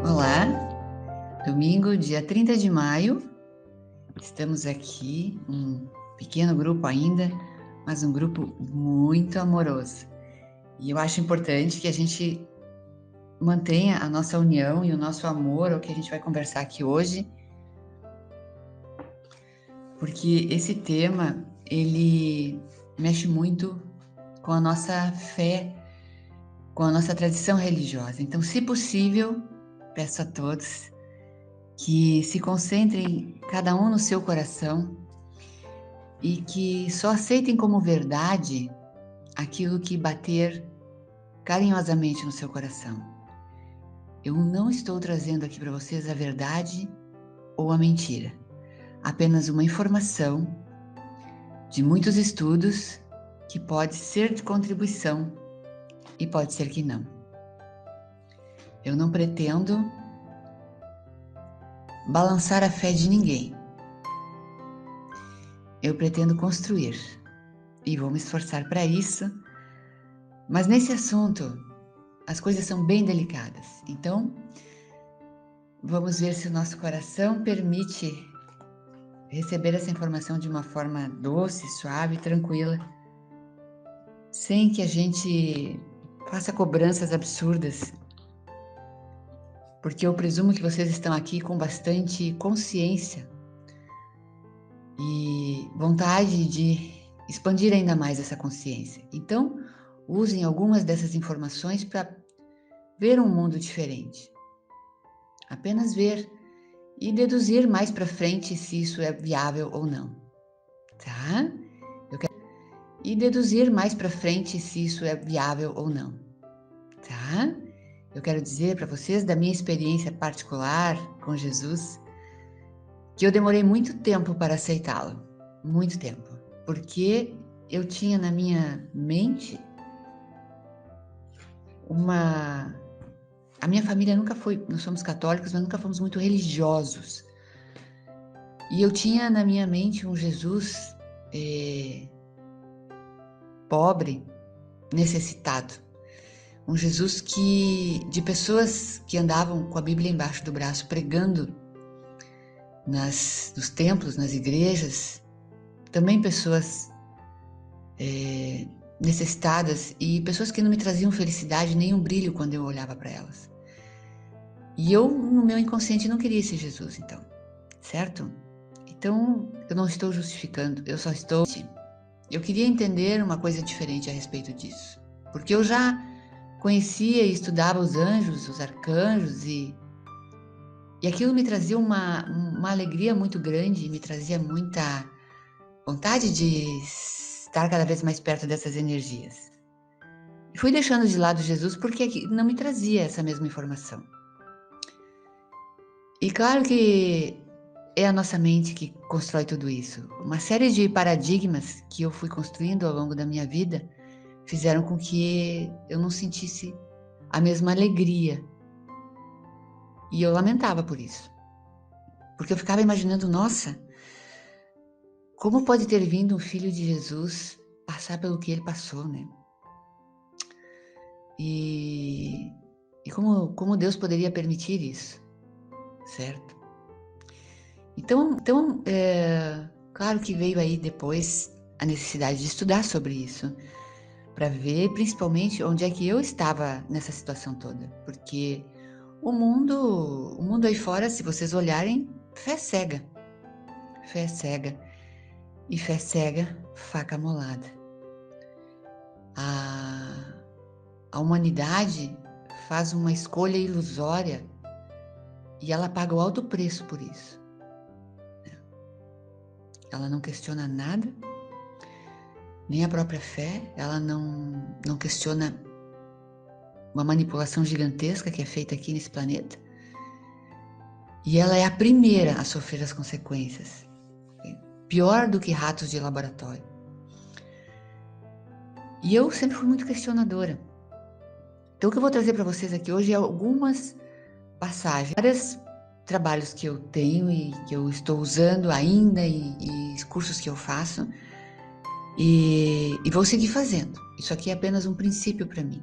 Olá, domingo, dia 30 de maio, estamos aqui, um pequeno grupo ainda, mas um grupo muito amoroso. E eu acho importante que a gente mantenha a nossa união e o nosso amor, o que a gente vai conversar aqui hoje, porque esse tema, ele mexe muito com a nossa fé, com a nossa tradição religiosa. Então, se possível, peço a todos que se concentrem cada um no seu coração e que só aceitem como verdade aquilo que bater carinhosamente no seu coração. Eu não estou trazendo aqui para vocês a verdade ou a mentira, apenas uma informação de muitos estudos que pode ser de contribuição e pode ser que não. Eu não pretendo balançar a fé de ninguém. Eu pretendo construir e vou me esforçar para isso, mas nesse assunto as coisas são bem delicadas. Então, vamos ver se o nosso coração permite receber essa informação de uma forma doce, suave, tranquila, sem que a gente faça cobranças absurdas, porque eu presumo que vocês estão aqui com bastante consciência e vontade de expandir ainda mais essa consciência. Então, usem algumas dessas informações para ver um mundo diferente. Apenas ver e deduzir mais para frente se isso é viável ou não, tá? E deduzir mais para frente se isso é viável ou não, tá? Eu quero dizer para vocês da minha experiência particular com Jesus que eu demorei muito tempo para aceitá-lo, muito tempo, porque eu tinha na minha mente a minha família nunca foi, nós somos católicos, mas nunca fomos muito religiosos. E eu tinha na minha mente um Jesus pobre, necessitado. Um Jesus de pessoas que andavam com a Bíblia embaixo do braço, pregando nos templos, nas igrejas. Também pessoas necessitadas e pessoas que não me traziam felicidade nem um brilho quando eu olhava para elas. E eu, no meu inconsciente, não queria esse Jesus, então, certo? Então, eu não estou justificando, eu queria entender uma coisa diferente a respeito disso. Porque eu já conhecia e estudava os anjos, os arcanjos, e aquilo me trazia uma alegria muito grande, me trazia muita vontade de estar cada vez mais perto dessas energias. E fui deixando de lado Jesus porque não me trazia essa mesma informação. E claro que é a nossa mente que constrói tudo isso. Uma série de paradigmas que eu fui construindo ao longo da minha vida fizeram com que eu não sentisse a mesma alegria. E eu lamentava por isso. Porque eu ficava imaginando, nossa, como pode ter vindo um filho de Jesus passar pelo que ele passou, né? E como Deus poderia permitir isso, certo? Então, claro que veio aí depois a necessidade de estudar sobre isso, para ver principalmente onde é que eu estava nessa situação toda, porque o mundo aí fora, se vocês olharem, fé cega, e fé cega, faca molada. A humanidade faz uma escolha ilusória e ela paga o alto preço por isso. Ela não questiona nada, nem a própria fé, ela não questiona uma manipulação gigantesca que é feita aqui nesse planeta. E ela é a primeira a sofrer as consequências. Pior do que ratos de laboratório. E eu sempre fui muito questionadora. Então o que eu vou trazer para vocês aqui hoje é algumas passagens, vários trabalhos que eu tenho e que eu estou usando ainda e cursos que eu faço e vou seguir fazendo. Isso aqui é apenas um princípio para mim.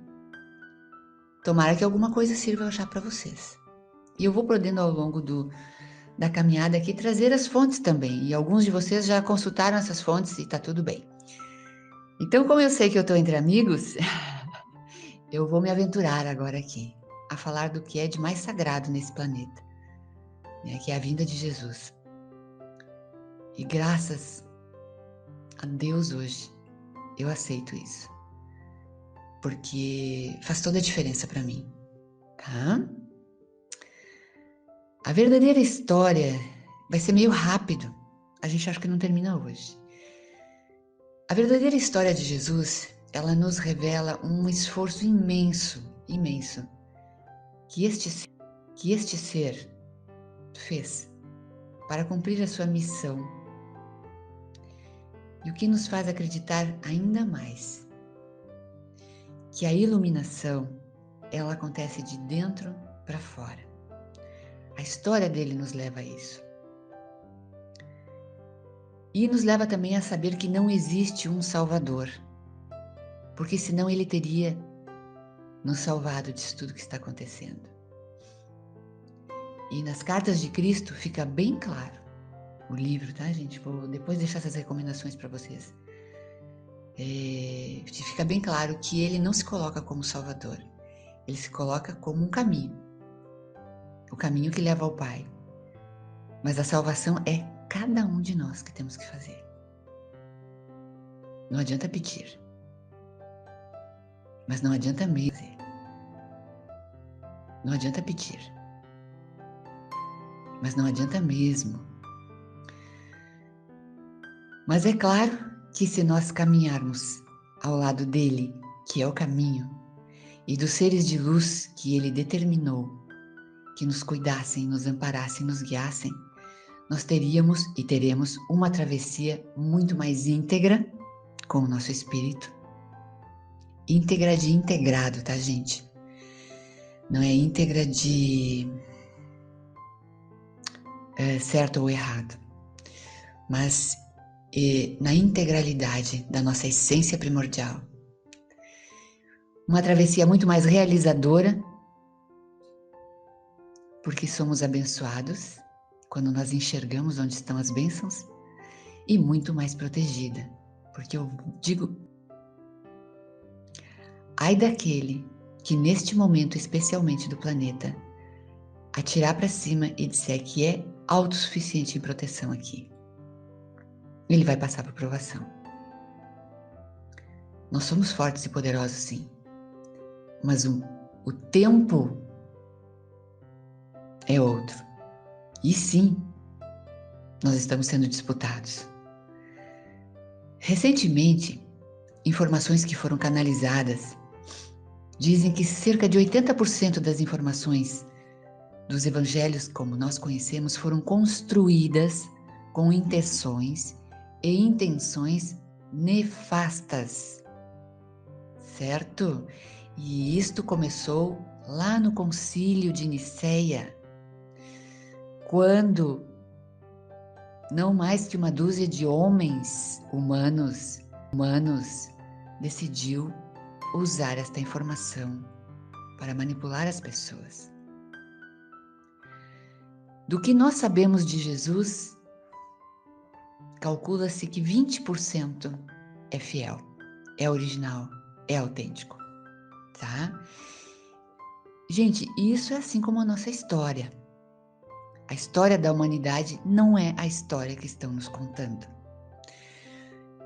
Tomara que alguma coisa sirva já para vocês. E eu vou podendo ao longo da caminhada aqui trazer as fontes também. E alguns de vocês já consultaram essas fontes e está tudo bem. Então, como eu sei que eu estou entre amigos, eu vou me aventurar agora aqui a falar do que é de mais sagrado nesse planeta, né, que é a vinda de Jesus. E graças a Deus hoje eu aceito isso, porque faz toda a diferença para mim, tá? A verdadeira história vai ser meio rápido, a gente acha que não termina hoje. A verdadeira história de Jesus, ela nos revela um esforço imenso, imenso, que este ser fez para cumprir a sua missão. E o que nos faz acreditar ainda mais que a iluminação, ela acontece de dentro para fora. A história dele nos leva a isso. E nos leva também a saber que não existe um Salvador, porque senão ele teria nos salvado disso tudo que está acontecendo. E nas cartas de Cristo fica bem claro, o livro, tá, gente? Vou depois deixar essas recomendações para vocês. Fica bem claro que ele não se coloca como Salvador, ele se coloca como um caminho, o caminho que leva ao Pai. Mas a salvação é cada um de nós que temos que fazer. Não adianta pedir, mas não adianta mesmo fazer. Não adianta pedir, mas não adianta mesmo. Mas é claro que se nós caminharmos ao lado dele, que é o caminho, e dos seres de luz que ele determinou que nos cuidassem, nos amparassem, nos guiassem, nós teríamos e teremos uma travessia muito mais íntegra com o nosso espírito. Íntegra de integrado, tá, gente? Não é íntegra de certo ou errado, mas na integralidade da nossa essência primordial. Uma travessia muito mais realizadora, porque somos abençoados quando nós enxergamos onde estão as bênçãos, e muito mais protegida, porque eu digo, ai daquele que neste momento, especialmente do planeta, atirar para cima e disser que é autossuficiente em proteção aqui. Ele vai passar por provação. Nós somos fortes e poderosos, sim, mas o tempo é outro. E sim, nós estamos sendo disputados. Recentemente, informações que foram canalizadas dizem que cerca de 80% das informações dos evangelhos, como nós conhecemos, foram construídas com intenções nefastas, certo? E isto começou lá no Concílio de Nicéia, quando não mais que uma dúzia de homens humanos decidiu usar esta informação para manipular as pessoas. Do que nós sabemos de Jesus, calcula-se que 20% é fiel, é original, é autêntico, tá? Gente, isso é assim como a nossa história. A história da humanidade não é a história que estão nos contando.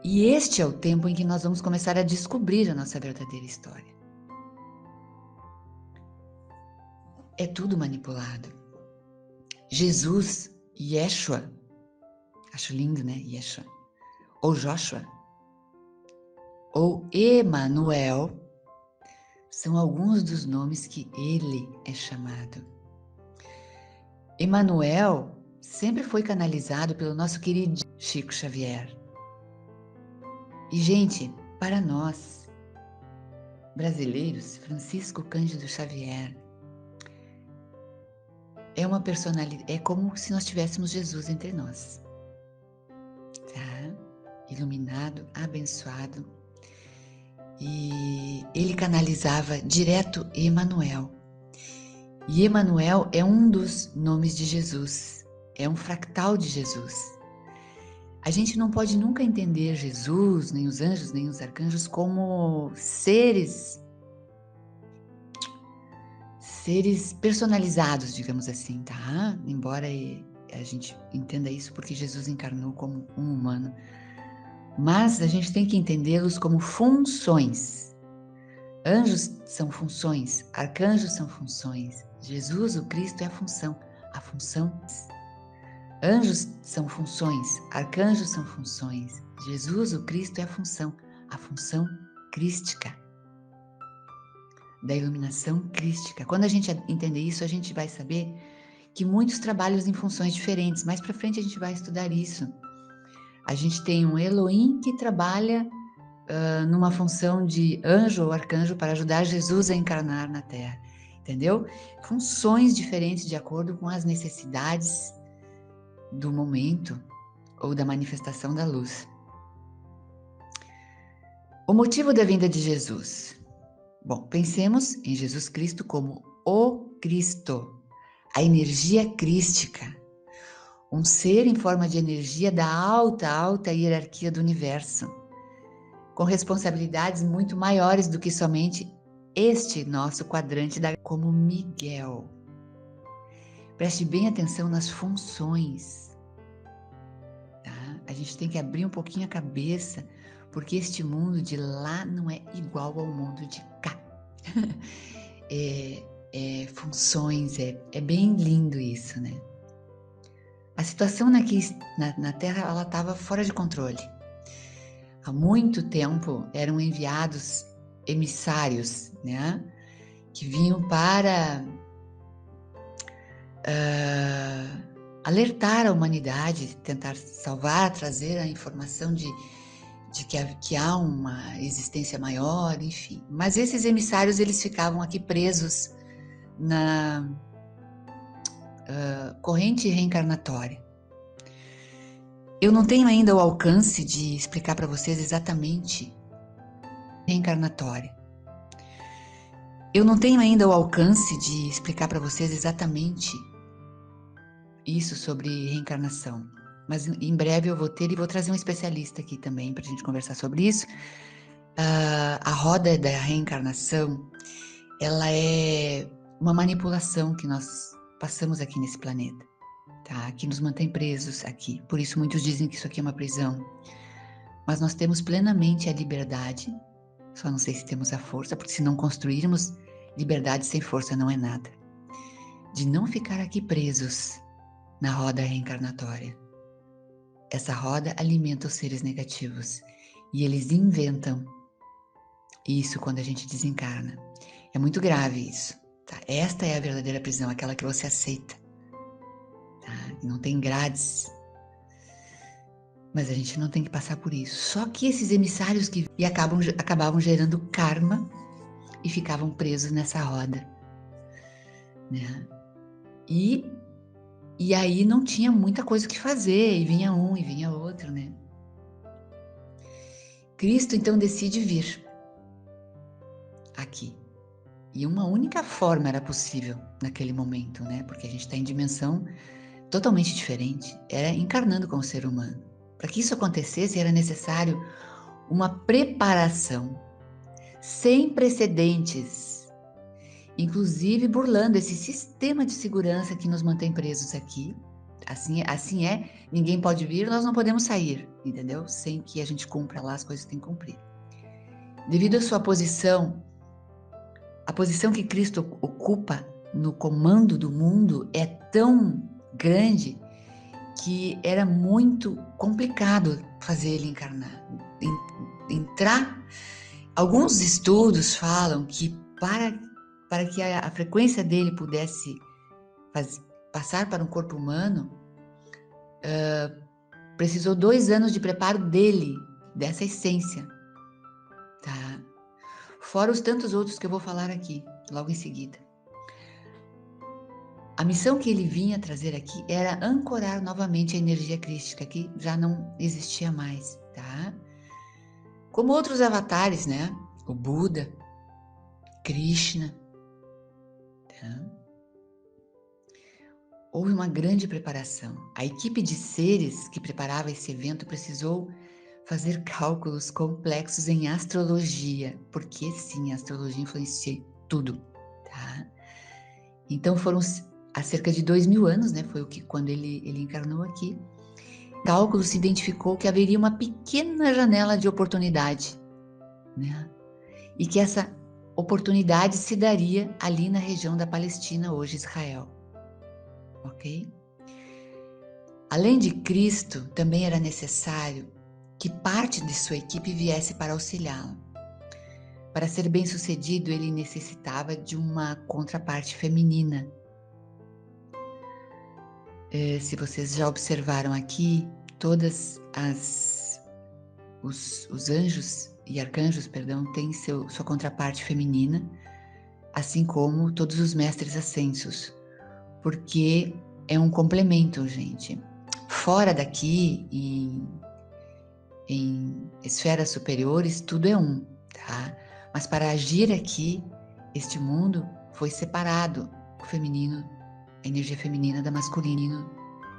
E este é o tempo em que nós vamos começar a descobrir a nossa verdadeira história. É tudo manipulado. Jesus, Yeshua, acho lindo, né? Yeshua. Ou Joshua, ou Emanuel, são alguns dos nomes que ele é chamado. Emanuel sempre foi canalizado pelo nosso querido Chico Xavier. E, gente, para nós, brasileiros, Francisco Cândido Xavier é uma personalidade, é como se nós tivéssemos Jesus entre nós, tá? Iluminado, abençoado, e ele canalizava direto Emanuel. E Emanuel é um dos nomes de Jesus, é um fractal de Jesus. A gente não pode nunca entender Jesus, nem os anjos, nem os arcanjos como seres personalizados, digamos assim, tá? Embora a gente entenda isso porque Jesus encarnou como um humano. Mas a gente tem que entendê-los como funções. Anjos são funções, arcanjos são funções. Jesus, o Cristo, é a função. Anjos são funções, arcanjos são funções. Jesus, o Cristo, é a função crística, da iluminação crística. Quando a gente entender isso, a gente vai saber que muitos trabalham em funções diferentes. Mais para frente a gente vai estudar isso. A gente tem um Elohim que trabalha numa função de anjo ou arcanjo para ajudar Jesus a encarnar na Terra, entendeu? Funções diferentes de acordo com as necessidades do momento ou da manifestação da luz. O motivo da vinda de Jesus. Bom, pensemos em Jesus Cristo como o Cristo, a energia crística, um ser em forma de energia da alta hierarquia do universo, com responsabilidades muito maiores do que somente este nosso quadrante como Miguel. Preste bem atenção nas funções. Tá? A gente tem que abrir um pouquinho a cabeça, porque este mundo de lá não é igual ao mundo de cá. Funções, é bem lindo isso, né? A situação na Terra, ela estava fora de controle. Há muito tempo eram enviados emissários, né? Que vinham para alertar a humanidade, tentar salvar, trazer a informação de que há uma existência maior, enfim. Mas esses emissários, eles ficavam aqui presos na corrente reencarnatória. Eu não tenho ainda o alcance de explicar para vocês exatamente reencarnatória. Eu não tenho ainda o alcance de explicar para vocês exatamente isso sobre reencarnação. Mas em breve eu vou ter e vou trazer um especialista aqui também para a gente conversar sobre isso. A roda da reencarnação, ela é uma manipulação que nós passamos aqui nesse planeta, tá? Que nos mantém presos aqui. Por isso muitos dizem que isso aqui é uma prisão. Mas nós temos plenamente a liberdade, só não sei se temos a força, porque se não construirmos, liberdade sem força não é nada, de não ficar aqui presos na roda reencarnatória. Essa roda alimenta os seres negativos e eles inventam isso quando a gente desencarna. É muito grave isso, tá? Esta é a verdadeira prisão, aquela que você aceita, tá? Não tem grades, mas a gente não tem que passar por isso. Só que esses emissários que acabavam gerando karma e ficavam presos nessa roda, né? E aí não tinha muita coisa o que fazer, e vinha um e vinha outro, né? Cristo então decide vir aqui. E uma única forma era possível naquele momento, né? Porque a gente está em dimensão totalmente diferente. Era encarnando como ser humano. Para que isso acontecesse, era necessário uma preparação sem precedentes, inclusive burlando esse sistema de segurança que nos mantém presos aqui. Assim é, ninguém pode vir, nós não podemos sair, entendeu? Sem que a gente cumpra lá as coisas que tem que cumprir. Devido à sua posição, a posição que Cristo ocupa no comando do mundo é tão grande que era muito complicado fazer ele encarnar, entrar. Alguns estudos falam que para que a frequência dele pudesse passar para um corpo humano, precisou 2 anos de preparo dele, dessa essência, tá? Fora os tantos outros que eu vou falar aqui, logo em seguida. A missão que ele vinha trazer aqui era ancorar novamente a energia crística, que já não existia mais, tá? Como outros avatares, né? O Buda, Krishna, tá? houve uma grande preparação. A equipe de seres que preparava esse evento precisou fazer cálculos complexos em astrologia, porque sim, a astrologia influencia tudo, tá? Então foram há cerca de 2000 anos, né? Foi o que quando ele encarnou aqui. Cálculo se identificou que haveria uma pequena janela de oportunidade, né? E que essa oportunidade se daria ali na região da Palestina, hoje Israel, ok? Além de Cristo, também era necessário que parte de sua equipe viesse para auxiliá-lo. Para ser bem-sucedido, ele necessitava de uma contraparte feminina. Se vocês já observaram aqui, todas os anjos e arcanjos, perdão, têm sua contraparte feminina, assim como todos os mestres ascensos, porque é um complemento, gente. Fora daqui, em esferas superiores, tudo é um, tá? Mas para agir aqui, este mundo foi separado, o feminino, a energia feminina da masculina,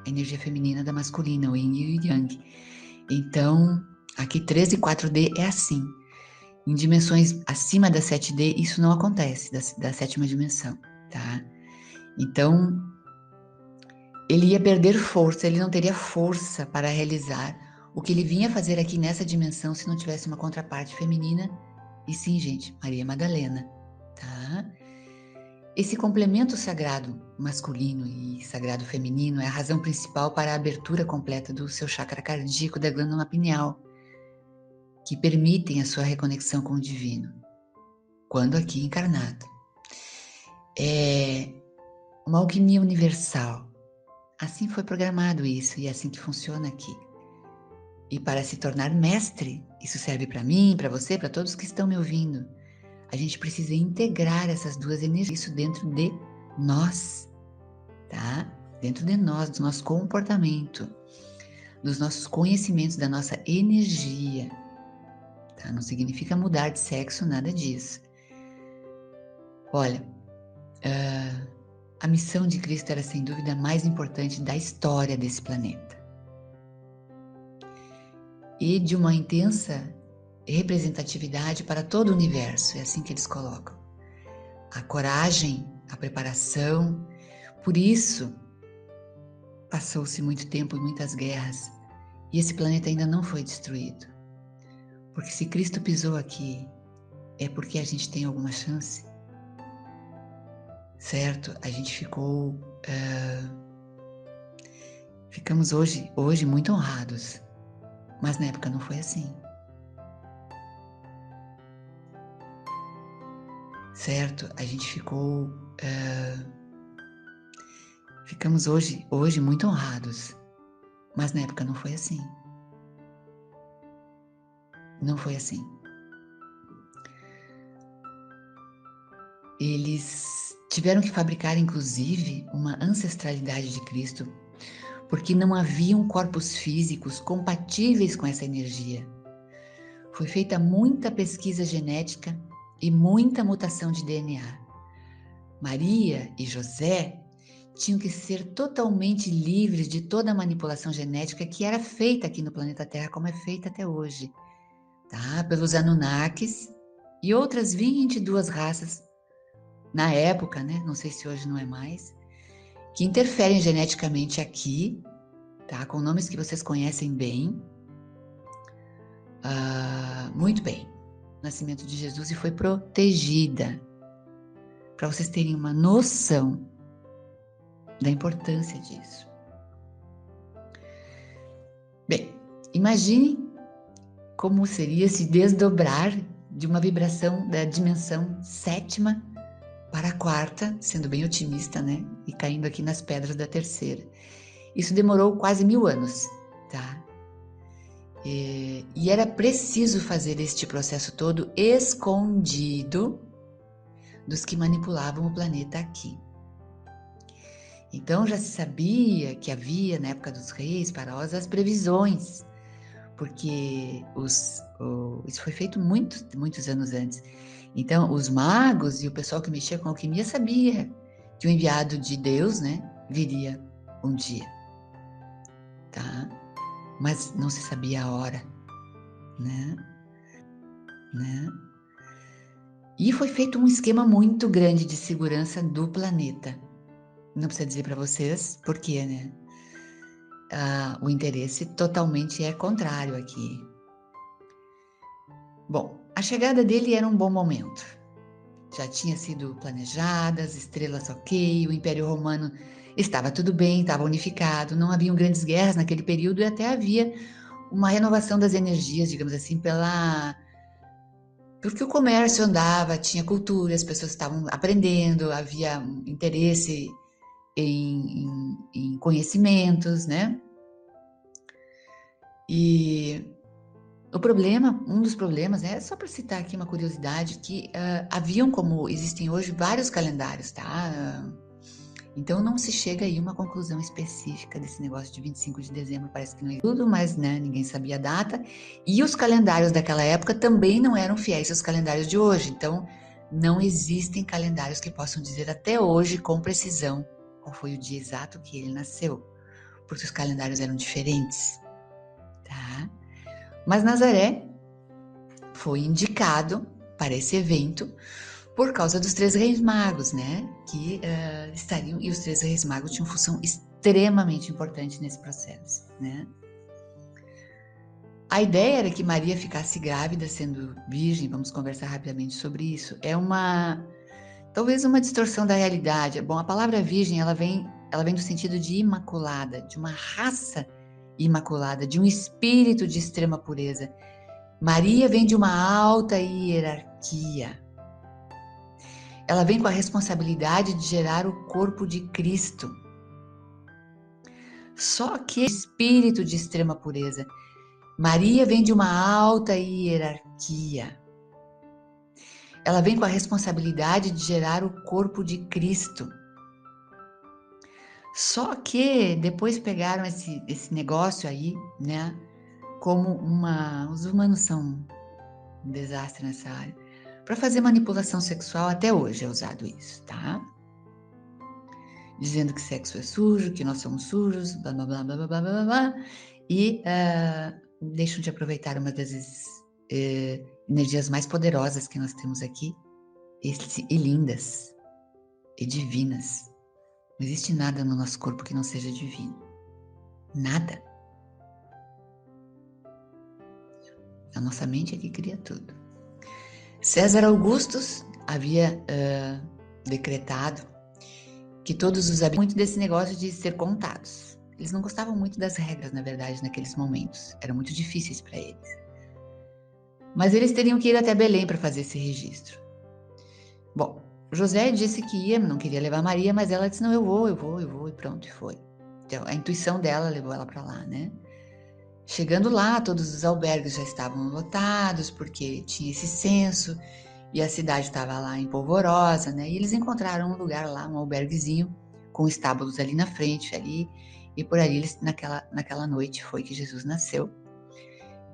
a energia feminina da masculina, o yin e o yang. Então, aqui 3 e 4D é assim. Em dimensões acima da 7D, isso não acontece, da sétima dimensão, tá? Então, ele ia perder força, ele não teria força para realizar o que ele vinha fazer aqui nessa dimensão se não tivesse uma contraparte feminina. E sim, gente, Maria Madalena, tá? Esse complemento sagrado masculino e sagrado feminino é a razão principal para a abertura completa do seu chakra cardíaco da glândula pineal, que permitem a sua reconexão com o divino, quando aqui encarnado. É uma alquimia universal. Assim foi programado isso e é assim que funciona aqui. E para se tornar mestre, isso serve para mim, para você, para todos que estão me ouvindo. A gente precisa integrar essas duas energias, isso dentro de nós, tá? Dentro de nós, do nosso comportamento, dos nossos conhecimentos, da nossa energia, tá? Não significa mudar de sexo, nada disso. Olha, a missão de Cristo era sem dúvida a mais importante da história desse planeta. E de uma intensa representatividade para todo o universo, é assim que eles colocam. A coragem, a preparação, por isso passou-se muito tempo e muitas guerras, e esse planeta ainda não foi destruído. Porque se Cristo pisou aqui, é porque a gente tem alguma chance, certo? A gente ficamos hoje muito honrados, mas na época não foi assim. Certo? A gente ficamos hoje muito honrados, mas na época não foi assim. Não foi assim. Eles tiveram que fabricar, inclusive, uma ancestralidade de Cristo, porque não haviam corpos físicos compatíveis com essa energia. Foi feita muita pesquisa genética e muita mutação de DNA. Maria e José tinham que ser totalmente livres de toda a manipulação genética que era feita aqui no planeta Terra, como é feita até hoje, tá? Pelos Anunnakis e outras 22 raças, na época, né? Não sei se hoje não é mais, que interferem geneticamente aqui, tá? Com nomes que vocês conhecem bem, muito bem. O nascimento de Jesus e foi protegida, para vocês terem uma noção da importância disso. Bem, imagine como seria se desdobrar de uma vibração da dimensão sétima para a quarta, sendo bem otimista, né? E caindo aqui nas pedras da terceira. Isso demorou quase 1000 anos, tá? E era preciso fazer este processo todo escondido dos que manipulavam o planeta aqui. Então já se sabia que havia, na época dos reis, faraós, as previsões, porque isso foi feito muitos anos antes. Então os magos e o pessoal que mexia com alquimia sabia que o enviado de Deus, né, viria um dia, tá? Mas não se sabia a hora, né? E foi feito um esquema muito grande de segurança do planeta. Não precisa dizer para vocês por quê, né? O interesse totalmente é contrário aqui. Bom, a chegada dele era um bom momento. Já tinha sido planejada, as estrelas ok, o Império Romano estava tudo bem, estava unificado, não haviam grandes guerras naquele período e até havia uma renovação das energias, digamos assim, porque o comércio andava, tinha cultura, as pessoas estavam aprendendo, havia um interesse em conhecimentos, né? E um dos problemas, né, só para citar aqui uma curiosidade, que haviam, como existem hoje, vários calendários, tá? Então não se chega aí a uma conclusão específica desse negócio de 25 de dezembro, parece que não é tudo, mas né, ninguém sabia a data. E os calendários daquela época também não eram fiéis aos calendários de hoje, então não existem calendários que possam dizer até hoje com precisão qual foi o dia exato que ele nasceu, porque os calendários eram diferentes, tá? Mas Nazaré foi indicado para esse evento por causa dos 3 reis magos, né? Que estariam, e os 3 reis magos tinham função extremamente importante nesse processo, né? A ideia era que Maria ficasse grávida sendo virgem, vamos conversar rapidamente sobre isso. Talvez uma distorção da realidade. Bom, a palavra virgem, ela vem do sentido de imaculada, de uma raça imaculada, de um espírito de extrema pureza. Maria vem de uma alta hierarquia. Ela vem com a responsabilidade de gerar o corpo de Cristo. Só que espírito de extrema pureza. Maria vem de uma alta hierarquia. Ela vem com a responsabilidade de gerar o corpo de Cristo. Só que depois pegaram esse negócio aí, né? Como os humanos são um desastre nessa área. Para fazer manipulação sexual, até hoje é usado isso, tá? Dizendo que sexo é sujo, que nós somos sujos, blá, blá, blá, blá, blá, blá, blá, blá, e deixam de aproveitar uma das energias mais poderosas que nós temos aqui, e lindas, e divinas. Não existe nada no nosso corpo que não seja divino. Nada. A nossa mente é que cria tudo. César Augustus havia decretado que todos os habitantes muito desse negócio de ser contados. Eles não gostavam muito das regras, na verdade, naqueles momentos. Eram muito difíceis para eles. Mas eles teriam que ir até Belém para fazer esse registro. Bom, José disse que ia, não queria levar Maria, mas ela disse, não, eu vou, e pronto, e foi. Então, a intuição dela levou ela para lá, né? Chegando lá, todos os albergues já estavam lotados, porque tinha esse censo, e a cidade estava lá em polvorosa, né? E eles encontraram um lugar lá, um alberguezinho, com estábulos ali na frente, ali, e por ali, naquela noite, foi que Jesus nasceu.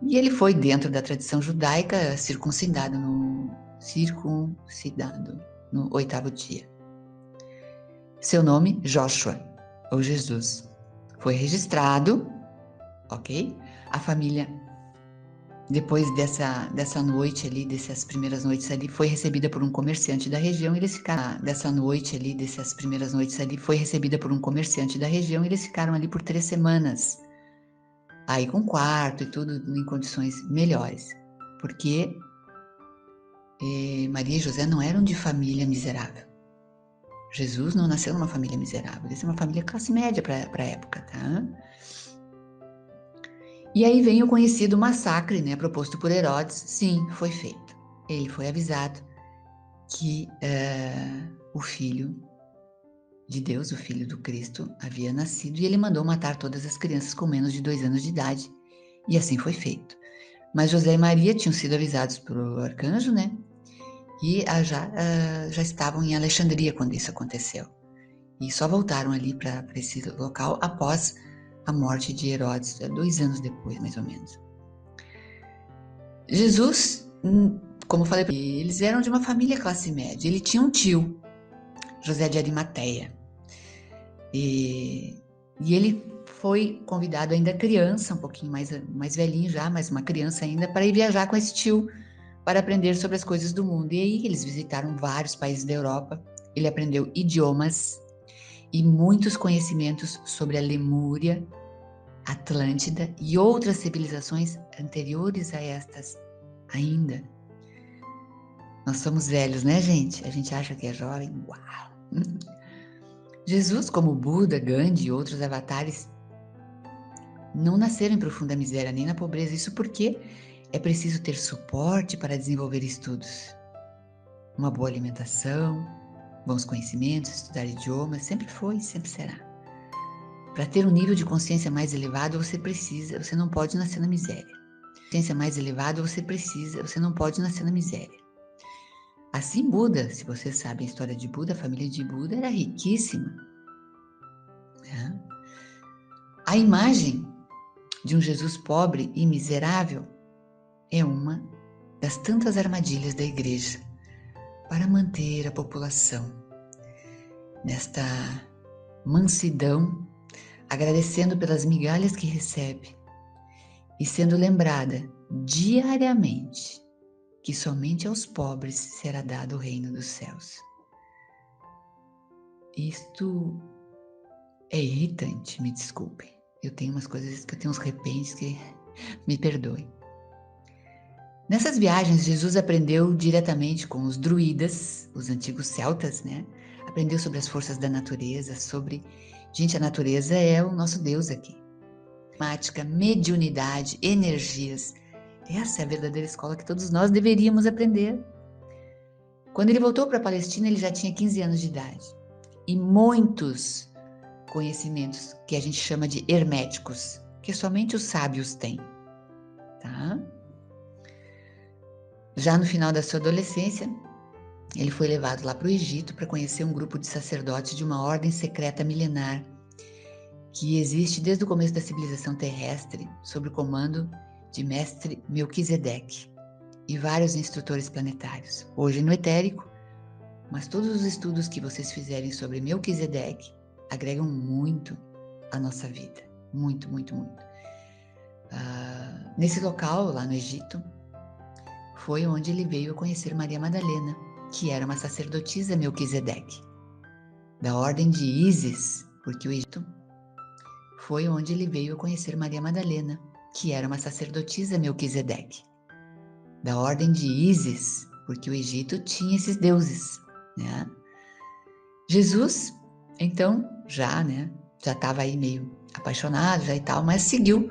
E ele foi, dentro da tradição judaica, circuncidado no 8º dia. Seu nome, Joshua, ou Jesus, foi registrado, ok? A família, depois dessa noite ali, dessas primeiras noites ali, foi recebida por um comerciante da região, eles ficaram, foi recebida por um comerciante da região, eles ficaram ali por 3 semanas, aí com quarto e tudo em condições melhores, porque Maria e José não eram de família miserável. Jesus não nasceu numa família miserável, ele é uma família classe média para a época, tá? E aí vem o conhecido massacre, né, proposto por Herodes. Sim, foi feito. Ele foi avisado que o Filho de Deus, o Filho do Cristo, havia nascido e ele mandou matar todas as crianças com menos de 2 anos de idade. E assim foi feito. Mas José e Maria tinham sido avisados pelo arcanjo, né? E já estavam em Alexandria quando isso aconteceu. E só voltaram ali para esse local após a morte de Herodes, 2 anos depois, mais ou menos. Jesus, como eu falei, eles eram de uma família classe média. Ele tinha um tio, José de Arimateia. E ele foi convidado ainda criança, um pouquinho mais velhinho já, mas uma criança ainda, para ir viajar com esse tio para aprender sobre as coisas do mundo. E aí eles visitaram vários países da Europa. Ele aprendeu idiomas e muitos conhecimentos sobre a Lemúria, Atlântida e outras civilizações anteriores a estas ainda. Nós somos velhos, né, gente? A gente acha que é jovem. Uau! Jesus, como Buda, Gandhi e outros avatares, não nasceram em profunda miséria nem na pobreza. Isso porque é preciso ter suporte para desenvolver estudos. Uma boa alimentação, bons conhecimentos, estudar idiomas, sempre foi e sempre será. Para ter um nível de consciência mais elevado, você não pode nascer na miséria. Consciência mais elevada, você não pode nascer na miséria. Assim, Buda, se vocês sabem a história de Buda, a família de Buda era riquíssima. Né? A imagem de um Jesus pobre e miserável é uma das tantas armadilhas da igreja para manter a população nesta mansidão, agradecendo pelas migalhas que recebe e sendo lembrada diariamente que somente aos pobres será dado o reino dos céus. Isto é irritante, me desculpem. Eu tenho umas coisas que eu tenho uns repentes que me perdoem. Nessas viagens, Jesus aprendeu diretamente com os druidas, os antigos celtas, né? Aprendeu sobre as forças da natureza, Gente, a natureza é o nosso Deus aqui. Mática, mediunidade, energias. Essa é a verdadeira escola que todos nós deveríamos aprender. Quando ele voltou para a Palestina, ele já tinha 15 anos de idade. E muitos conhecimentos que a gente chama de herméticos, que somente os sábios têm. Tá? Já no final da sua adolescência, ele foi levado lá para o Egito para conhecer um grupo de sacerdotes de uma ordem secreta milenar que existe desde o começo da civilização terrestre, sob o comando de mestre Melquisedeque e vários instrutores planetários. Hoje no etérico, mas todos os estudos que vocês fizerem sobre Melquisedeque agregam muito à nossa vida. Muito, muito, muito. Nesse local, lá no Egito, foi onde ele veio a conhecer Maria Madalena, que era uma sacerdotisa Melquisedeque, da ordem de Ísis, porque o Egito foi onde ele veio a conhecer Maria Madalena, que era uma sacerdotisa Melquisedeque, da ordem de Ísis, porque o Egito tinha esses deuses, né? Jesus, então, já estava aí meio apaixonado já e tal, mas seguiu,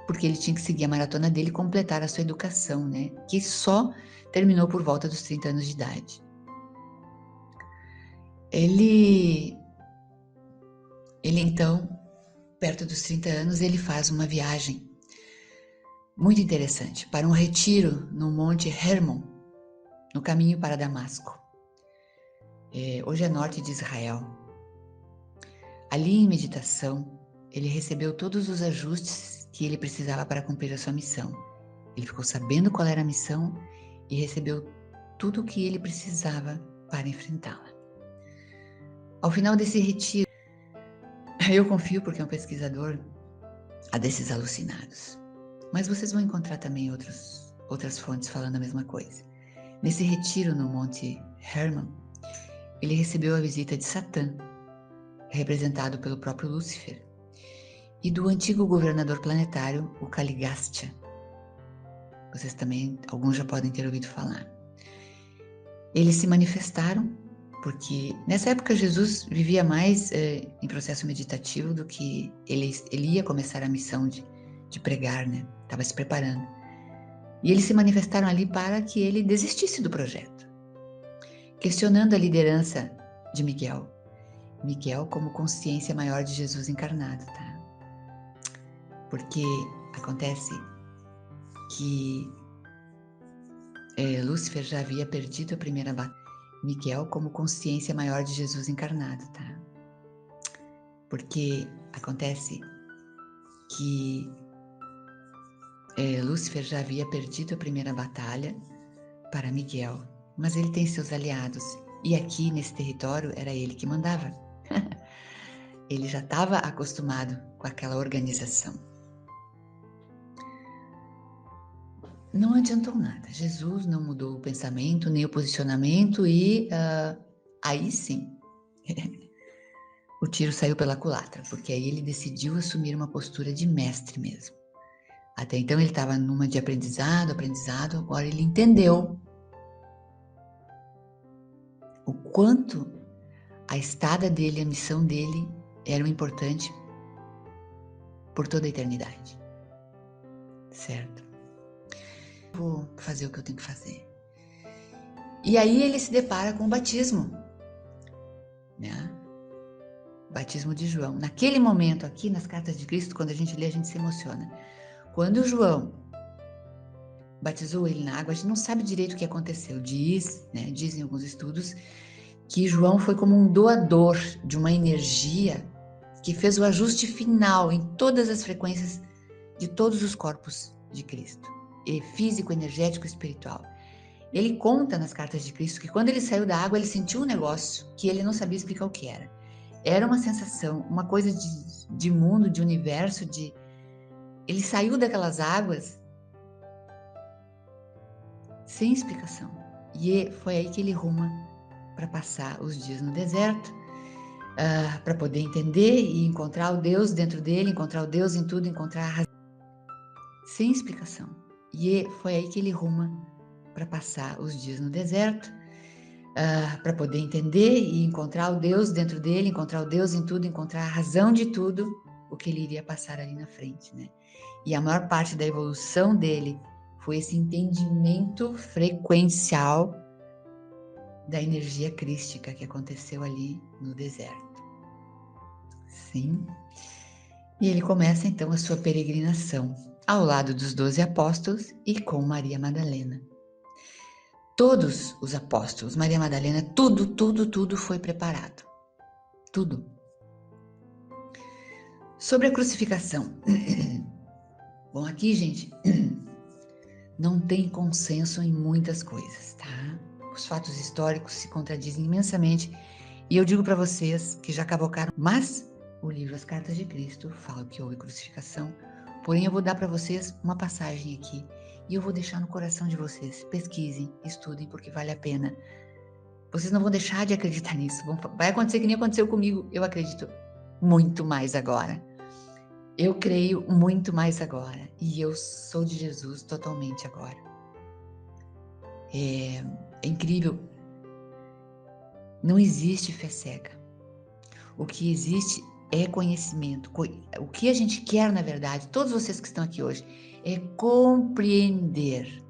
porque ele tinha que seguir a maratona dele e completar a sua educação, né? Que só terminou por volta dos 30 anos de idade. Ele então, perto dos 30 anos, ele faz uma viagem muito interessante para um retiro no Monte Hermon, no caminho para Damasco. Hoje é norte de Israel. Ali em meditação, ele recebeu todos os ajustes que ele precisava para cumprir a sua missão. Ele ficou sabendo qual era a missão e recebeu tudo o que ele precisava para enfrentá-la. Ao final desse retiro, eu confio, porque é um pesquisador, a desses alucinados. Mas vocês vão encontrar também outras fontes falando a mesma coisa. Nesse retiro no Monte Hermon, ele recebeu a visita de Satã, representado pelo próprio Lúcifer, e do antigo governador planetário, o Caligastia. Vocês também, alguns já podem ter ouvido falar. Eles se manifestaram porque nessa época Jesus vivia mais em processo meditativo do que ele ia começar a missão de pregar, né? Estava se preparando. E eles se manifestaram ali para que ele desistisse do projeto, questionando a liderança de Miguel. Miguel como consciência maior de Jesus encarnado, tá? Porque acontece que Lúcifer já havia perdido a primeira batalha. Miguel como consciência maior de Jesus encarnado, tá? Porque acontece que Lúcifer já havia perdido a primeira batalha para Miguel, mas ele tem seus aliados, e aqui nesse território era ele que mandava. Ele já estava acostumado com aquela organização. Não adiantou nada. Jesus não mudou o pensamento, nem o posicionamento e aí sim, o tiro saiu pela culatra, porque aí ele decidiu assumir uma postura de mestre mesmo. Até então ele estava numa de aprendizado, agora ele entendeu o quanto a estada dele, a missão dele eram importante por toda a eternidade. Certo? Vou fazer o que eu tenho que fazer. E aí ele se depara com o batismo, né? Batismo de João. Naquele momento aqui, nas cartas de Cristo, quando a gente lê, a gente se emociona. Quando João batizou ele na água, a gente não sabe direito o que aconteceu. Dizem alguns estudos, que João foi como um doador de uma energia que fez o ajuste final em todas as frequências de todos os corpos de Cristo, físico, energético e espiritual. Ele conta nas cartas de Cristo que quando ele saiu da água, ele sentiu um negócio que ele não sabia explicar o que era. Era uma sensação, uma coisa de mundo, de universo, Ele saiu daquelas águas sem explicação. E foi aí que ele ruma para passar os dias no deserto, para poder entender e encontrar o Deus dentro dele, encontrar o Deus em tudo, encontrar a razão. Sem explicação. E foi aí que ele ruma para passar os dias no deserto, para poder entender e encontrar o Deus dentro dele, encontrar o Deus em tudo, encontrar a razão de tudo, o que ele iria passar ali na frente, né? E a maior parte da evolução dele foi esse entendimento frequencial da energia crística que aconteceu ali no deserto. Sim. E ele começa então a sua peregrinação ao lado dos 12 apóstolos e com Maria Madalena. Todos os apóstolos, Maria Madalena, tudo foi preparado. Tudo. Sobre a crucificação. Bom, aqui, gente, não tem consenso em muitas coisas, tá? Os fatos históricos se contradizem imensamente e eu digo para vocês que já cavocaram, mas o livro As Cartas de Cristo fala que houve crucificação, porém eu vou dar para vocês uma passagem aqui e eu vou deixar no coração de vocês. Pesquisem, estudem, porque vale a pena. Vocês não vão deixar de acreditar nisso. Vai acontecer que nem aconteceu comigo. Eu acredito muito mais agora. Eu creio muito mais agora. E eu sou de Jesus totalmente agora. É incrível. Não existe fé cega. O que existe é conhecimento. O que a gente quer, na verdade, todos vocês que estão aqui hoje, é compreender.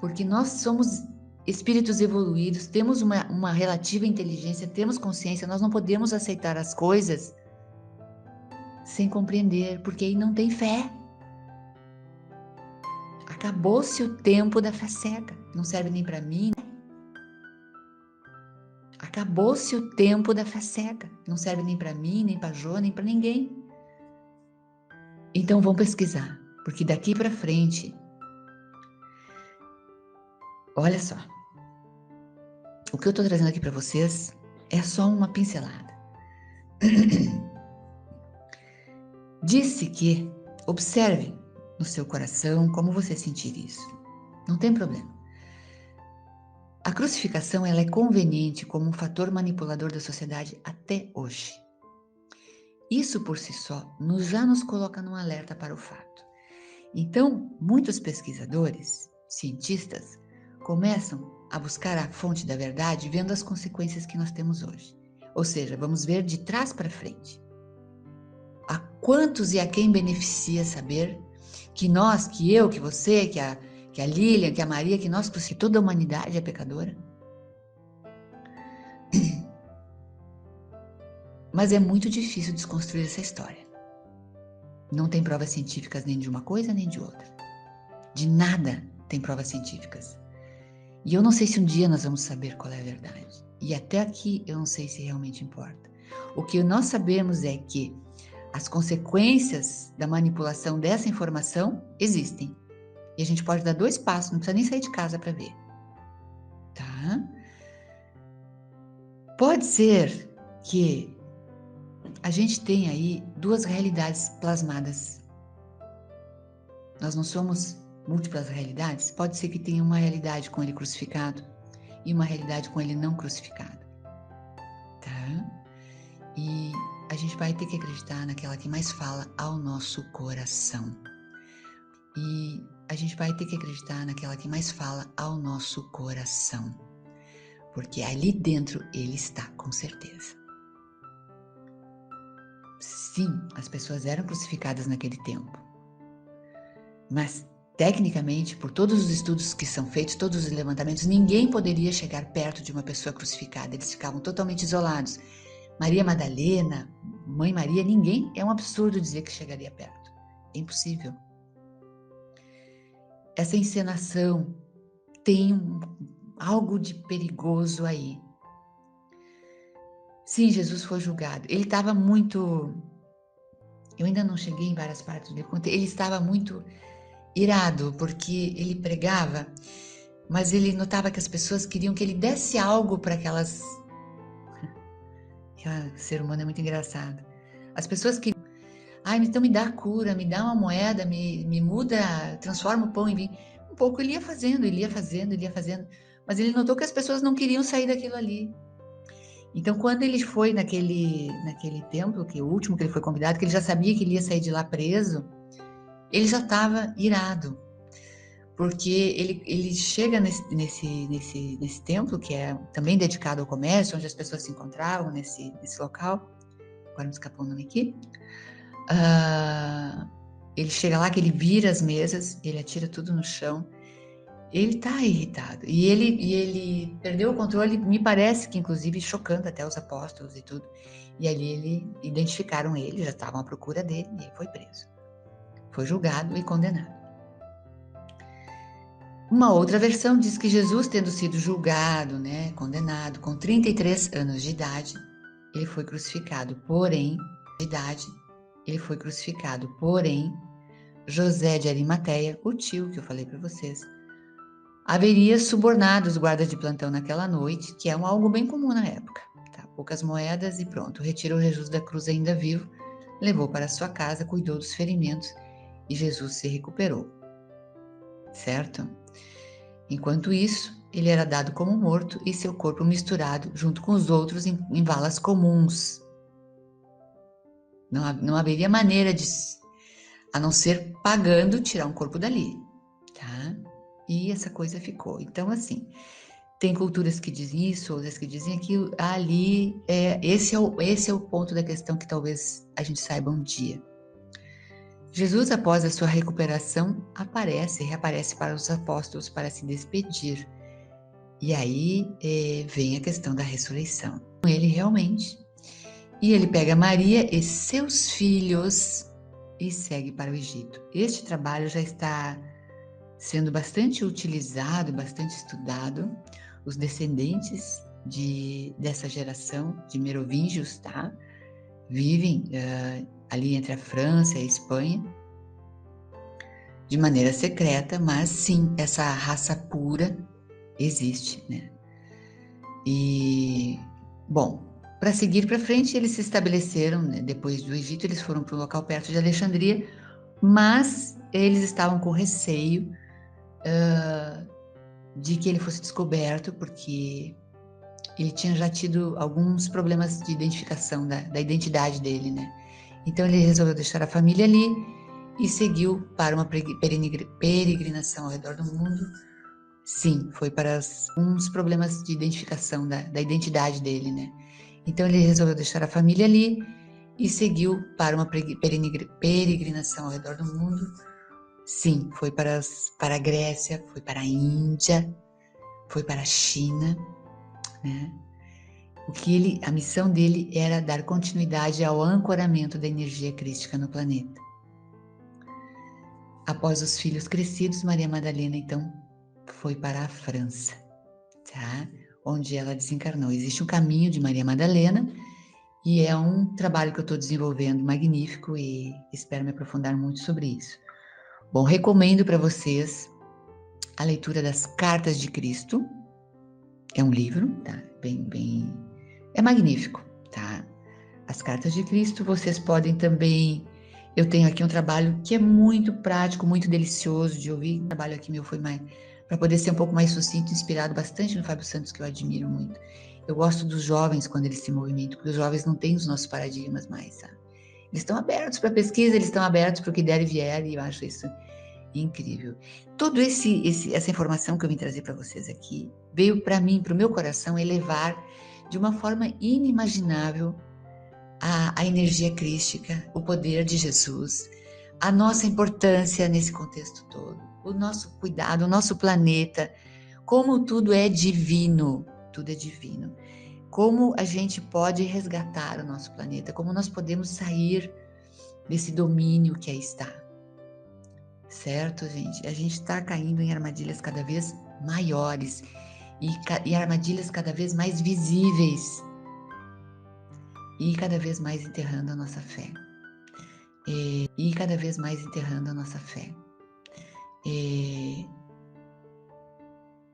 Porque nós somos espíritos evoluídos, temos uma relativa inteligência, temos consciência, nós não podemos aceitar as coisas sem compreender, porque aí não tem fé. Acabou-se o tempo da fé cega, não serve nem para mim. Acabou-se o tempo da fé cega, não serve nem para mim, nem para Jô, nem para ninguém. Então vão pesquisar, porque daqui para frente, olha só, o que eu estou trazendo aqui para vocês é só uma pincelada. Disse que observe no seu coração como você sentir isso. Não tem problema. A crucificação ela é conveniente como um fator manipulador da sociedade até hoje. Isso por si só já nos coloca num alerta para o fato. Então, muitos pesquisadores, cientistas, começam a buscar a fonte da verdade vendo as consequências que nós temos hoje. Ou seja, vamos ver de trás para frente. A quantos e a quem beneficia saber que nós, que eu, que você, que a Lilian, que a Maria, que nós, que toda a humanidade é pecadora? Mas é muito difícil desconstruir essa história. Não tem provas científicas nem de uma coisa nem de outra. De nada tem provas científicas. E eu não sei se um dia nós vamos saber qual é a verdade. E até aqui eu não sei se realmente importa. O que nós sabemos é que as consequências da manipulação dessa informação existem. E a gente pode dar 2 passos, não precisa nem sair de casa para ver. Tá? Pode ser que a gente tem aí duas realidades plasmadas. Nós não somos múltiplas realidades? Pode ser que tenha uma realidade com ele crucificado e uma realidade com ele não crucificado, tá? E a gente vai ter que acreditar naquela que mais fala ao nosso coração. E a gente vai ter que acreditar naquela que mais fala ao nosso coração. Porque ali dentro ele está, com certeza. Sim, as pessoas eram crucificadas naquele tempo. Mas, tecnicamente, por todos os estudos que são feitos, todos os levantamentos, ninguém poderia chegar perto de uma pessoa crucificada. Eles ficavam totalmente isolados. Maria Madalena, Mãe Maria, ninguém, é um absurdo dizer que chegaria perto. É impossível. Essa encenação tem algo de perigoso aí. Sim, Jesus foi julgado. Ele estava muito... Eu ainda não cheguei em várias partes do conto. Ele estava muito irado, porque ele pregava, mas ele notava que as pessoas queriam que ele desse algo para aquelas... Aquele ser humano é muito engraçado. As pessoas queriam... então me dá a cura, me dá uma moeda, me muda, transforma o pão em vinho. Um pouco ele ia fazendo, mas ele notou que as pessoas não queriam sair daquilo ali. Então, quando ele foi naquele templo, que o último que ele foi convidado, que ele já sabia que ele ia sair de lá preso, ele já estava irado, porque ele chega nesse templo, que é também dedicado ao comércio, onde as pessoas se encontravam nesse local. Agora me escapou o nome aqui. Ele chega lá, que ele vira as mesas, ele atira tudo no chão. Ele está irritado. E ele perdeu o controle, me parece que inclusive chocando até os apóstolos e tudo. E ali identificaram ele, já estavam à procura dele, e ele foi preso. Foi julgado e condenado. Uma outra versão diz que Jesus, tendo sido julgado, condenado, com 33 anos de idade, ele foi crucificado. Porém, José de Arimateia, o tio que eu falei para vocês, haveria subornado os guardas de plantão naquela noite, que é algo bem comum na época. Tá? Poucas moedas e pronto. Retirou Jesus da cruz ainda vivo, levou para sua casa, cuidou dos ferimentos e Jesus se recuperou. Certo? Enquanto isso, ele era dado como morto e seu corpo misturado junto com os outros em valas comuns. Não haveria maneira de, a não ser pagando, tirar um corpo dali. Tá? E essa coisa ficou. Então, assim, tem culturas que dizem isso, outras que dizem aquilo. Ali, esse é o ponto da questão que talvez a gente saiba um dia. Jesus, após a sua recuperação, reaparece para os apóstolos para se despedir. E aí vem a questão da ressurreição. Ele realmente. E ele pega Maria e seus filhos e segue para o Egito. Este trabalho já está sendo bastante utilizado, bastante estudado. Os descendentes dessa geração de merovingios, tá? Vivem ali entre a França e a Espanha, de maneira secreta, mas sim, essa raça pura existe, né? E, bom, para seguir para frente, eles se estabeleceram, né? Depois do Egito, eles foram para um local perto de Alexandria, mas eles estavam com receio de que ele fosse descoberto, porque ele tinha já tido alguns problemas de identificação da identidade dele, né? Então ele resolveu deixar a família ali e seguiu para uma peregrinação ao redor do mundo. Sim, foi para uns problemas de identificação da identidade dele, né? Então ele resolveu deixar a família ali e seguiu para uma peregrinação ao redor do mundo. Sim, foi para a Grécia, foi para a Índia, foi para a China, né? A missão dele era dar continuidade ao ancoramento da energia crística no planeta. Após os filhos crescidos, Maria Madalena então foi para a França, tá? Onde ela desencarnou. Existe um caminho de Maria Madalena e é um trabalho que eu estou desenvolvendo magnífico e espero me aprofundar muito sobre isso. Bom, recomendo para vocês a leitura das Cartas de Cristo. É um livro, tá? É magnífico, tá? as cartas de Cristo. Vocês podem também... Eu tenho aqui um trabalho que é muito prático, muito delicioso de ouvir. O trabalho aqui meu foi mais... para poder ser um pouco mais sucinto, inspirado bastante no Fábio Santos, que eu admiro muito. Eu gosto dos jovens quando eles se movimentam, porque os jovens não têm os nossos paradigmas mais, sabe? Eles estão abertos para pesquisa, eles estão abertos para o que der e vier, e eu acho isso incrível. Toda essa informação que eu vim trazer para vocês aqui veio para mim, para o meu coração, elevar de uma forma inimaginável a energia crística, o poder de Jesus, a nossa importância nesse contexto todo, o nosso cuidado, o nosso planeta, como tudo é divino, tudo é divino. Como a gente pode resgatar o nosso planeta, como nós podemos sair desse domínio que aí está. Certo, gente? A gente está caindo em armadilhas cada vez maiores e armadilhas cada vez mais visíveis e cada vez mais enterrando a nossa fé. E cada vez mais enterrando a nossa fé.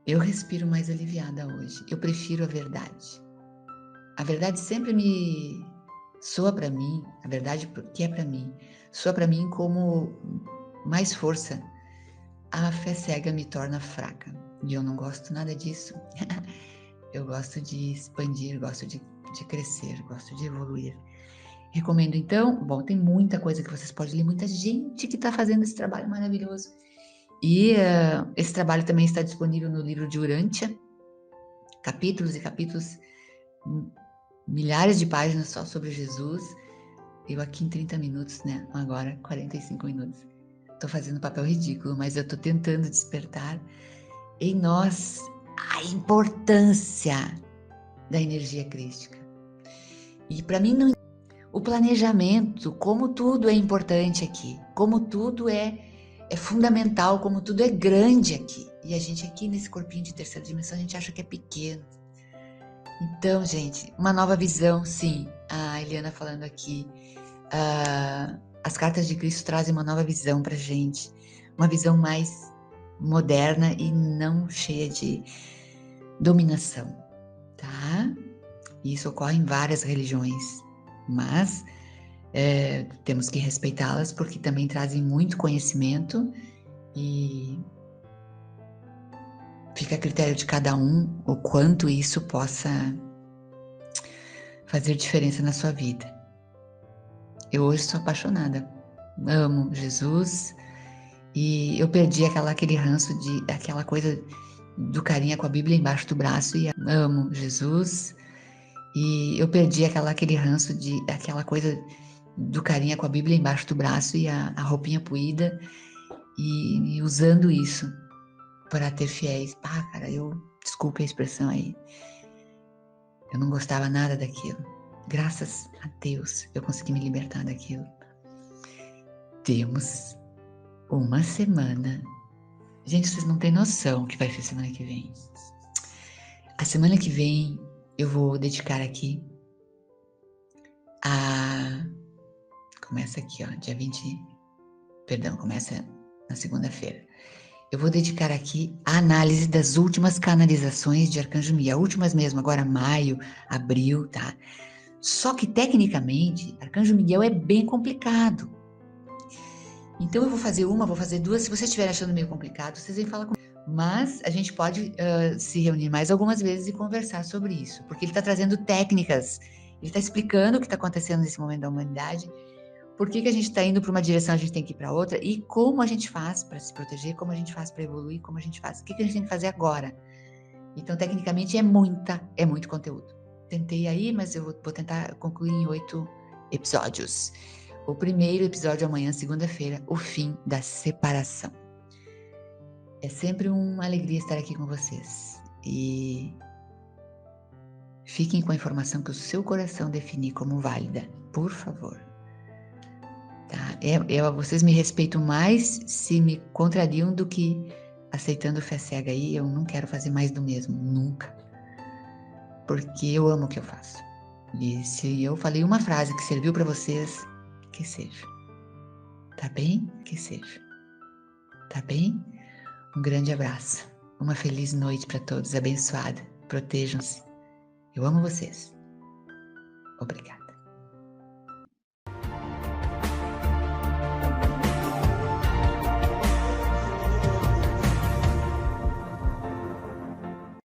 Eu respiro mais aliviada hoje. Eu prefiro a verdade. A verdade sempre me soa para mim, a verdade que é para mim, soa para mim como mais força. A fé cega me torna fraca e eu não gosto nada disso. Eu gosto de expandir, gosto de crescer, gosto de evoluir. Recomendo então, bom, tem muita coisa que vocês podem ler, muita gente que está fazendo esse trabalho maravilhoso. E esse trabalho também está disponível no livro de Urântia, capítulos e capítulos, milhares de páginas só sobre Jesus. Eu aqui em 30 minutos, né? Agora 45 minutos. Estou fazendo papel ridículo, mas eu estou tentando despertar em nós a importância da energia crística. E para mim, o planejamento, como tudo é importante aqui, como tudo é fundamental, como tudo é grande aqui. E a gente aqui nesse corpinho de terceira dimensão, a gente acha que é pequeno. Então, gente, uma nova visão, sim. A Eliana falando aqui. As cartas de Cristo trazem uma nova visão pra gente. Uma visão mais moderna e não cheia de dominação, tá? Isso ocorre em várias religiões, mas temos que respeitá-las porque também trazem muito conhecimento e fica a critério de cada um o quanto isso possa fazer diferença na sua vida. Eu hoje sou apaixonada, amo Jesus e eu perdi aquele ranço aquela coisa do carinha com a Bíblia embaixo do braço e amo Jesus e eu perdi aquele ranço aquela coisa do carinha com a Bíblia embaixo do braço e a roupinha puída e usando isso para ter fiéis. Cara, desculpe a expressão aí, eu não gostava nada daquilo. Graças a Deus eu consegui me libertar daquilo. Temos uma semana. Gente, vocês não têm noção o que vai ser semana que vem. A semana que vem eu vou dedicar aqui começa aqui, ó, dia 20... Perdão, começa na segunda-feira. Eu vou dedicar aqui a análise das últimas canalizações de Arcanjo Miguel. Últimas mesmo, agora maio, abril, tá? Só que, tecnicamente, Arcanjo Miguel é bem complicado. Então, eu vou fazer vou fazer duas. Se vocês estiverem achando meio complicado, vocês vêm falar comigo. Mas a gente pode se reunir mais algumas vezes e conversar sobre isso. Porque ele está trazendo técnicas. Ele está explicando o que está acontecendo nesse momento da humanidade. Por que a gente está indo para uma direção, a gente tem que ir para outra. E como a gente faz para se proteger, como a gente faz para evoluir, como a gente faz. O que a gente tem que fazer agora. Então, tecnicamente, é muito conteúdo. Tentei aí, mas eu vou tentar concluir em 8 episódios. O primeiro episódio amanhã, segunda-feira, o fim da separação. É sempre uma alegria estar aqui com vocês. E fiquem com a informação que o seu coração definir como válida, por favor. Tá? Vocês me respeitam mais se me contrariam do que aceitando fé cega aí. Eu não quero fazer mais do mesmo, nunca. Porque eu amo o que eu faço. E se eu falei uma frase que serviu para vocês, que seja. Tá bem? Que seja. Tá bem? Um grande abraço. Uma feliz noite para todos, abençoada. Protejam-se. Eu amo vocês. Obrigada.